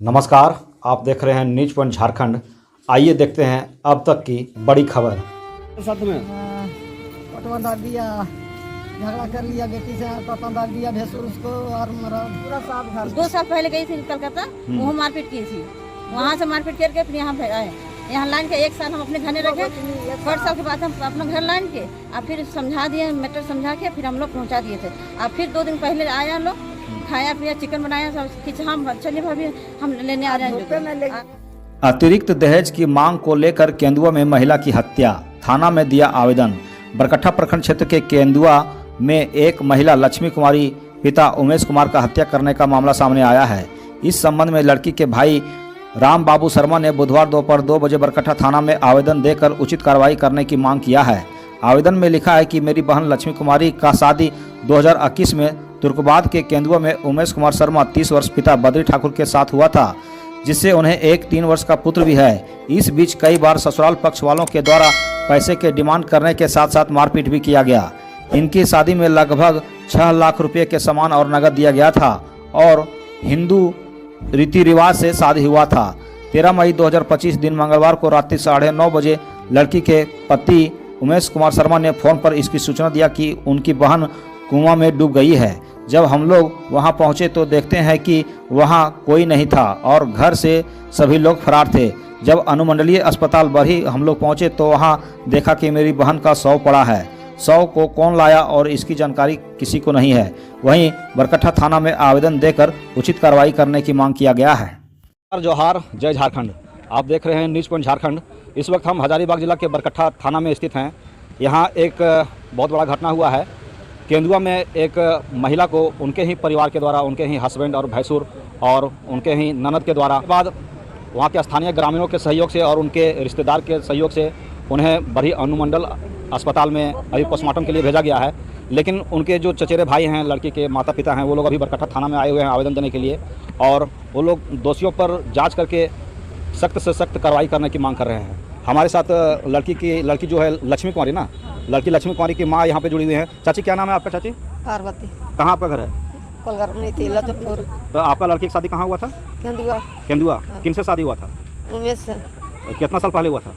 नमस्कार, आप देख रहे हैं न्यूज पॉइंट झारखंड। आइए देखते हैं अब तक की बड़ी खबर। साथ में पटवा डाल दिया, झगड़ा कर लिया बेटी से, पटवा डाल दिया भैंसुर उसको और मरा पूरा साफ घर। 2 साल पहले गई थी कलकत्ता, वहाँ मारपीट की थी, वहाँ से मारपीट करके फिर यहाँ आए। यहाँ लाइन के 1 साल हम अपने घर में रखे, 1 साल के बाद हम अपना घर लाइन के और फिर समझा दिए, मैटर समझा के फिर हम लोग पहुँचा दिए थे। और फिर 2 दिन पहले आया लोग, खाया पिया, चिकन बनाया, सब हम चलिए भाभी हम लेने आ रहे हैं। अतिरिक्त दहेज की मांग को लेकर केंदुआ में महिला की हत्या, थाना में दिया आवेदन। बरकट्ठा प्रखंड क्षेत्र के केंदुआ में एक महिला लक्ष्मी कुमारी पिता उमेश कुमार का हत्या करने का मामला सामने आया है। इस संबंध में लड़की के भाई राम बाबू शर्मा ने बुधवार दोपहर 2 बजे बरकट्ठा थाना में आवेदन देकर उचित कार्रवाई करने की मांग किया है। आवेदन में लिखा है कि मेरी बहन लक्ष्मी कुमारी का शादी 2021 में तुर्कबाद के केंदुआ में उमेश कुमार शर्मा 30 वर्ष पिता बद्री ठाकुर के साथ हुआ था, जिससे उन्हें एक 3 वर्ष का पुत्र भी है। इस बीच कई बार ससुराल पक्ष वालों के द्वारा पैसे के डिमांड करने के साथ साथ मारपीट भी किया गया। इनकी शादी में लगभग 6 लाख रुपए के सामान और नगद दिया गया था और हिंदू रीति रिवाज से शादी हुआ था। 13 मई 2025 दिन मंगलवार को रात्रि 9:30 बजे लड़की के पति उमेश कुमार शर्मा ने फोन पर इसकी सूचना दिया कि उनकी बहन कुआं में डूब गई है। जब हम लोग वहां पहुंचे तो देखते हैं कि वहां कोई नहीं था और घर से सभी लोग फरार थे। जब अनुमंडलीय अस्पताल बरही हम लोग पहुंचे तो वहां देखा कि मेरी बहन का शव पड़ा है। शव को कौन लाया और इसकी जानकारी किसी को नहीं है। वहीं बरकट्ठा थाना में आवेदन देकर उचित कार्रवाई करने की मांग किया गया है। जोहार, जय झारखंड। आप देख रहे हैं न्यूज पॉइंट झारखंड। इस वक्त हम हजारीबाग जिला के बरकट्ठा थाना में स्थित हैं। यहाँ एक बहुत बड़ा घटना हुआ है। केंदुआ में एक महिला को उनके ही परिवार के द्वारा, उनके ही हस्बैंड और भैंसुर और उनके ही ननद के द्वारा, बाद वहाँ के स्थानीय ग्रामीणों के सहयोग से और उनके रिश्तेदार के सहयोग से उन्हें बरही अनुमंडल अस्पताल में अभी पोस्टमार्टम के लिए भेजा गया है। लेकिन उनके जो चचेरे भाई हैं, लड़की के माता पिता हैं, वो लोग अभी बरकट्ठा थाना में आए हुए हैं आवेदन देने के लिए और वो लोग दोषियों पर जाँच करके सख्त से सख्त कार्रवाई करने की मांग कर रहे हैं। हमारे साथ लड़की जो है लक्ष्मी कुमारी ना, लड़की लक्ष्मी कुमारी की माँ यहाँ पे जुड़ी हुई है। चाची, क्या नाम है आपका? चाची पार्वती। कहाँ आपका घर है? कोलगर में थी लजपुर। तो आपका लड़की की शादी कहाँ हुआ था? केंदुआ। केंदुआ। किन से शादी हुआ था? उमेश से। कितना साल पहले हुआ था?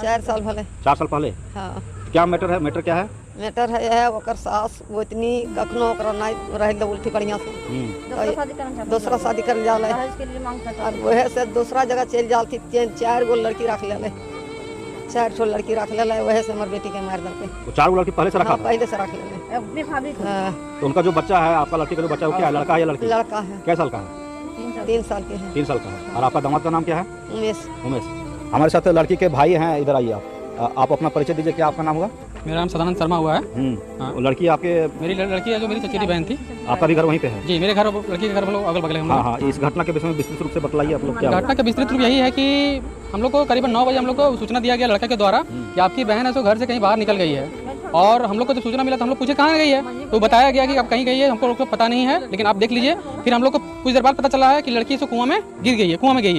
4 साल पहले। 4 साल पहले। हाँ। क्या मैटर है? मैटर क्या है? मैटर है ओकर सास वो इतनी कखनो ओकरा नहीं रह दे उल्टी बढ़िया से दूसरा शादी कर जाला और वह से दूसरा जगह चल जाती। 4 गो लड़की रख ले, 4 ठो लड़की रख ले, वह से हमार बेटी के मार दल पे। 4 गो लड़की पहले से रखा था? पहले से रख ले अपनी भाभी। तो उनका जो बच्चा है, आपका लड़की का जो बच्चा है, वो क्या है? लड़का है या लड़की? लड़का है। क्या साल का है? 3 साल के है। 3 साल का है। और आपका दामाद का नाम क्या है? उमेश। उमेश। हमारे साथ लड़की के भाई हैं, इधर आइए आप अपना परिचय दीजिए। क्या आपका नाम होगा? मेरा नाम सदानंद शर्मा हुआ है। हाँ। लड़की आपके? मेरी लड़की है जो मेरी चचेरी बहन थी। आपका भी घर वहीं पे है? जी, मेरे घर, लड़की के घर हम लोग अगल बगल हैं। हाँ। इस घटना के विषय में विस्तृत रूप से बतलाइए आप लोग। क्या घटना का विस्तृत रूप यही है कि हम लोग को करीबन 9 बजे हम लोग को सूचना दिया गया लड़का के द्वारा कि आपकी बहन है सो घर से कहीं बाहर निकल गई है। और हम लोग को जब सूचना मिला तो हम लोग पूछे कहाँ गई है, तो बताया गया कि अब कहीं गई है, हमको पता नहीं है, लेकिन आप देख लीजिए। फिर हम लोग को कुछ देर बाद पता चला है कि लड़की से कुआं में गिर गई है, कुआं में गिर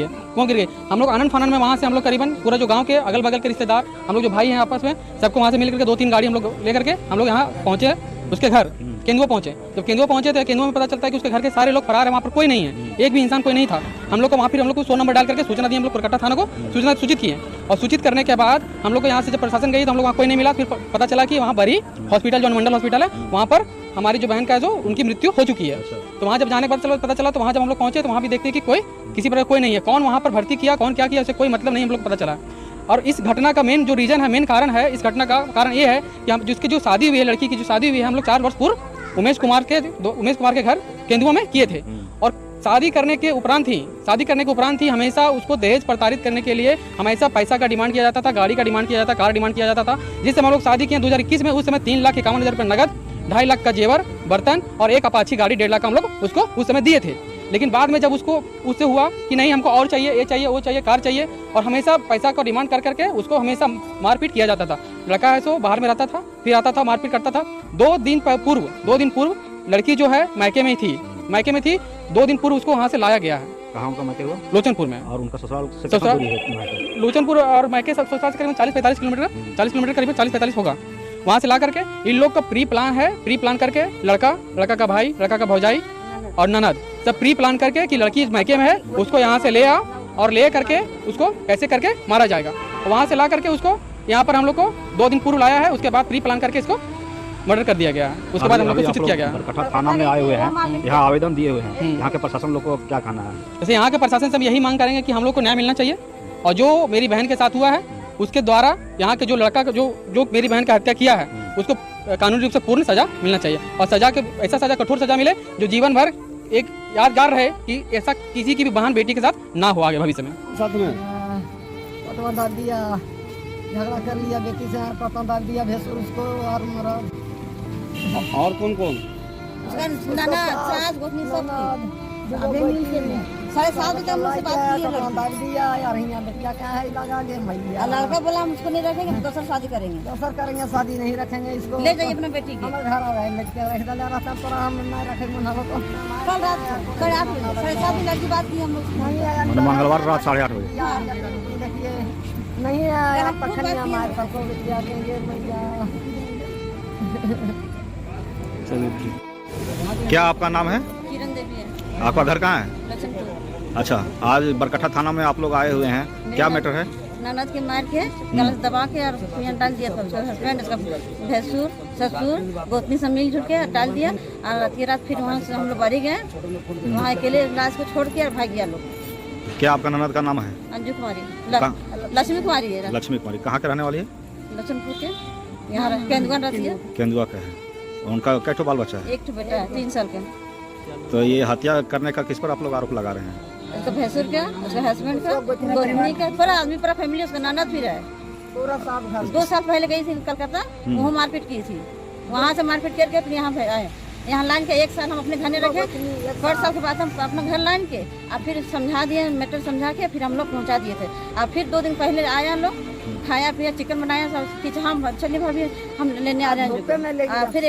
गई। हम लोग आनंद फानन में वहाँ से हम लोग करीबन पूरा जो गाँव के अगल बगल के रिश्तेदार, हम लोग जो भाई हैं आपस में, सबको वहाँ से मिल करके 2-3 गाड़ी हम लोग लेकर के हम लोग यहाँ पहुँचे उसके घर। केंदुआ पहुंचे। जब केंदुआ पहुंचे तो केंदुआ में पता चलता है कि उसके घर के सारे लोग फरार है, वहाँ पर कोई नहीं है, एक भी इंसान कोई नहीं था। हम लोग को वहाँ फिर हम लोग को 100 नंबर डाल करके सूचना दी, हम लोग बरकट्ठा थाना को सूचित किए और सूचित करने के बाद हम लोग को यहाँ से जब प्रशासन गई तो हम लोग वहाँ कोई नहीं मिला। फिर पता चला कि वहाँ बरी हॉस्पिटल, जो अनुमंडल हॉस्पिटल है, वहाँ पर हमारी जो बहन का है जो उनकी मृत्यु हो चुकी है। तो वहाँ जब जाने के बाद पता चला तो वहाँ जब हम लोग पहुँचे तो वहाँ भी देखते हैं कि कोई किसी प्रकार कोई नहीं है। कौन वहाँ पर भर्ती किया, कौन क्या किया, उसे कोई मतलब नहीं हम लोग को पता चला। और इस घटना का मेन जो रीजन है, मेन कारण है, इस घटना का कारण ये है कि हम जिसकी जो शादी हुई है, लड़की की जो शादी हुई है, हम लोग 4 वर्ष पूर्व उमेश कुमार के घर केंदुआ में किए थे। और शादी करने के उपरांत ही हमेशा उसको दहेज प्रताड़ित करने के लिए हमेशा पैसा का डिमांड किया जाता था, गाड़ी का डिमांड किया जाता था, कार डिमांड किया जाता था। जिससे हम लोग शादी किए 2021 में, उस समय 3,51,000 रुपये नगद, 2.5 लाख का जेवर, बर्तन और एक अपाची गाड़ी 1.5 लाख का हम लोग उसको उस समय दिए थे। लेकिन बाद में जब उससे हुआ कि नहीं हमको और चाहिए, ये चाहिए, वो चाहिए, कार चाहिए, और हमेशा पैसा का डिमांड कर करके उसको हमेशा मारपीट किया जाता था। लड़का है सो बाहर में रहता था, फिर आता था, मारपीट करता था। 2 दिन पूर्व लड़की जो है मायके में थी। 2 दिन पूर्व उसको वहाँ से लाया गया है। कहाँ उनका मायके हुआ? लोचनपुर में। और उनका ससुराल से कितना दूरी है? लोचनपुर और मायके ससुराल से करीबन 40-45 किलोमीटर करीबन 40-45 होगा। वहाँ से ला करके इन लोग का प्री प्लान करके लड़का का भाई, लड़का का भौजाई और ननद सब प्री प्लान करके कि लड़की इस मैके में है, उसको यहाँ से ले आओ और ले करके उसको कैसे करके मारा जाएगा। वहाँ से ला करके उसको यहाँ पर हम लोग को 2 दिन पूर्व लाया है, उसके बाद प्री प्लान करके इसको मर्डर कर दिया गया है। उसके बाद हम लोग को सूचित किया गया है। बरकट्ठा थाना में आए हुए हैं, यहाँ आवेदन दिए हुए हैं, यहाँ के प्रशासन लोग को क्या कहना है? जैसे यहाँ के प्रशासन से हम यही मांग करेंगे कि हम लोग को न्याय मिलना चाहिए, और जो मेरी बहन के साथ हुआ है उसके द्वारा यहाँ के जो लड़का जो मेरी बहन का हत्या किया है उसको कानूनी रूप से पूर्ण सजा मिलना चाहिए, और सजा के ऐसा सजा कठोर सजा मिले जो जीवन भर एक यादगार रहे कि ऐसा किसी की भी बहन बेटी के साथ ना हो आगे भविष्य में। साथ में पटवा डाल दिया, झगड़ा कर लिया बेटी से, पटवा डाल दिया भैंसुर उसको और मरा। और कौन कौन? उसका नाना सास गोतनी सब थी। अबे मिल के 7:30 बजे हमसे बात की है। डाल दिया यार, यहाँ बेटिया क्या है लगा के भैया। लड़का बोला हम उसको नहीं रखेंगे, दूसरा शादी करेंगे। दूसरा करेंगे, शादी नहीं रखेंगे इसको। ले जाइए अपना बेटी के। हमारे घर आ रहे लड़के रह डाला रहता पर हम नहीं रखेंगे मन को। कल रात 8:30 बजे 7:30 बजे लड़की बात की हम लोग। नहीं आया मंगलवार रात 8:30 बजे। यार देखिए नहीं आया, पखनिया मार पर को बिटिया देंगे भैया। क्या आपका नाम है? किरण देवी है। आपका घर कहाँ है? लक्ष्मणपुर। अच्छा, आज बरकट्ठा थाना में आप लोग आए हुए हैं, क्या मैटर है? ननद के मार के गलत दबा के और यहाँ डाल दिया था। उसका हस्बैंड, उसका भैंसुर, ससुर, गोतनी सब मिलजुल के डाल दिया। और रात की रात फिर वहाँ से हम लोग बारी गए, वहाँ अकेले लाश को छोड़ के और भाग गया लोग। क्या आपका ननद का नाम है? अंजू कुमारी, लक्ष्मी कुमारी है। लक्ष्मी कुमारी कहाँ के रहने वाली है? लक्ष्मणपुर के, यहाँ केंदुआ रहती है। केंदुआ का है। उनका क्या बाल बच्चा है? 1 बेटा है, 3 साल का। तो ये हत्या करने का किस पर आप लोग आरोप लगा रहे हैं? उसका भैंसुर का, उसका हस्बैंड का, गोतनी का, पूरा आदमी, पूरा फैमिली, उसका ननद भी रहा है। पूरा साफ घर 2 साल पहले गई थी कलकत्ता, वहाँ मारपीट की थी। वहाँ से मारपीट करके फिर यहाँ आए। यहाँ लाइन के 1 साल हम अपने घर में रखे। 1 साल के बाद हम अपना घर लाइन के और फिर समझा दिए, मैटर समझा के फिर हम लोग पहुँचा दिए थे। और फिर 2 दिन पहले आया लोग, खाया पिया, चिकन बनाया सब कि हम चलिए भाभी हम लेने आ रहे हैं। और फिर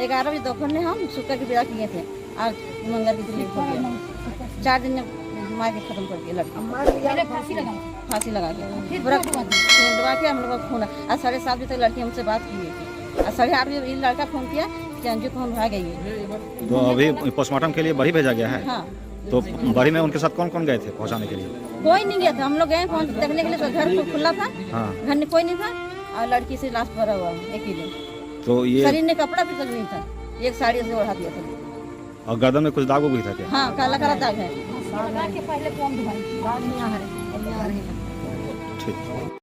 11 बजे दोपहर में हम शुक्र की विदा किए थे और मंगल की दिल्ली हो गया। 4 दिन में मार के खत्म कर दिया लड़का, फांसी लगा के पूरा दबा के हम लोग का फोन। और 7:30 बजे तक लड़की हमसे बात की थी, और 8:30 बजे ये लड़का फोन किया कि अंजू को हम भाग गई है। तो अभी पोस्टमार्टम के लिए बड़ी भेजा गया है। हाँ, तो बड़ी में उनके साथ कौन कौन गए थे पहुंचाने के लिए? कोई नहीं गया था। हम लोग गए फोन देखने के लिए, तो घर खुला था। हाँ। घर में कोई नहीं था और लड़की से लाश भरा हुआ एक ही दिन। तो ये शरीर ने कपड़ा भी तक नहीं था, एक साड़ी से ओढ़ा दिया था। और गर्दन में कुछ दाग भी था क्या? हाँ, काला काला दाग है। के पहले कौन भाई? दाग नहीं आ रहे, ठीक।